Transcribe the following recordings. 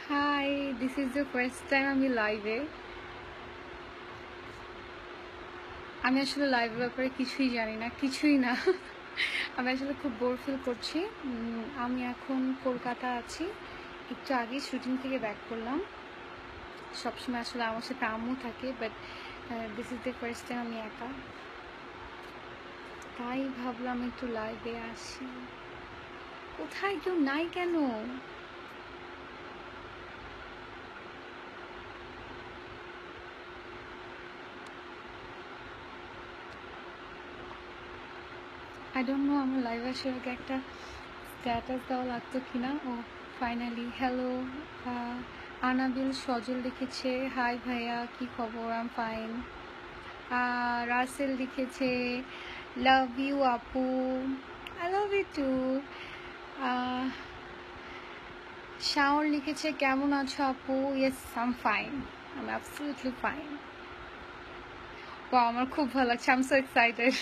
Hi, this is the first time আমি লাইভে। আমি আসলে লাইভের ব্যাপারে কিছুই জানি না, কিছুই না। আমি আসলে খুব বোর ফিল করছি। আমি এখন কলকাতা আছি, একটু আগে শুটিং থেকে ব্যাক করলাম। সবসময় আসলে আমার সাথে আম্মু থাকে, but this is the first time আমি একা, তাই ভাবলাম একটু লাইভে আসি। কোথায় কেউ নাই কেন? আই ডোন্ট নো আমার লাইভ আসার আগে একটা স্ট্যাটাস দেওয়া লাগতো কিনা। ও ফাইনালি হ্যালো। আনাবিল সজল লিখেছে হাই ভাইয়া, কি খবর? I am fine. রাসেল লিখেছে লাভ ইউ আপু, I love you too. Shaon লিখেছে কেমন আছো আপু? Yes I am fine, I am absolutely fine. ও আমার খুব ভালো লাগছে, I am so excited.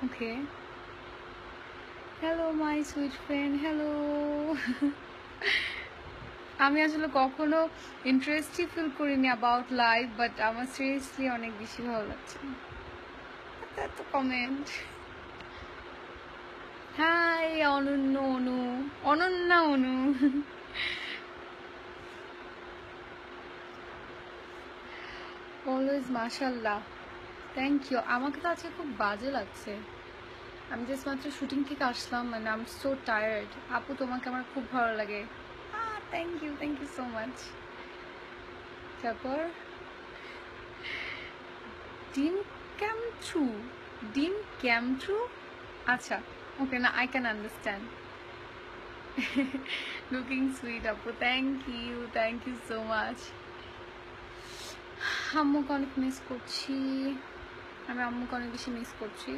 Okay, hello my sweet friend, hello. আমি আসলে কখনো ইন্টারেস্টই ফিল করিনি অ্যাবাউট লাইফ, বাট আমার সিরিয়াসলি অনেক বেশি ভালো লাগছে। এত comment. Hi Ananya Anu, Ananya Anu. Always মাশাল্লাহ, থ্যাংক ইউ। আমাকে তো আজকে খুব বাজে লাগছে। আমি জাস্ট মাত্র শুটিং থেকে আসলাম, মানে আই এম সো টায়ার্ড। আপু তোমাকে আমার খুব ভালো লাগে। Thank you so much. তারপর ডিম ক্যাম থ্রু, ডিম ক্যাম থ্রু, আচ্ছা ওকে, না I can understand. Looking sweet আপু, থ্যাংক ইউ সো মাচ। আম্মুকে অনেক মিস করছি, আমি আম্মুকে অনেক বেশি মিস করছি।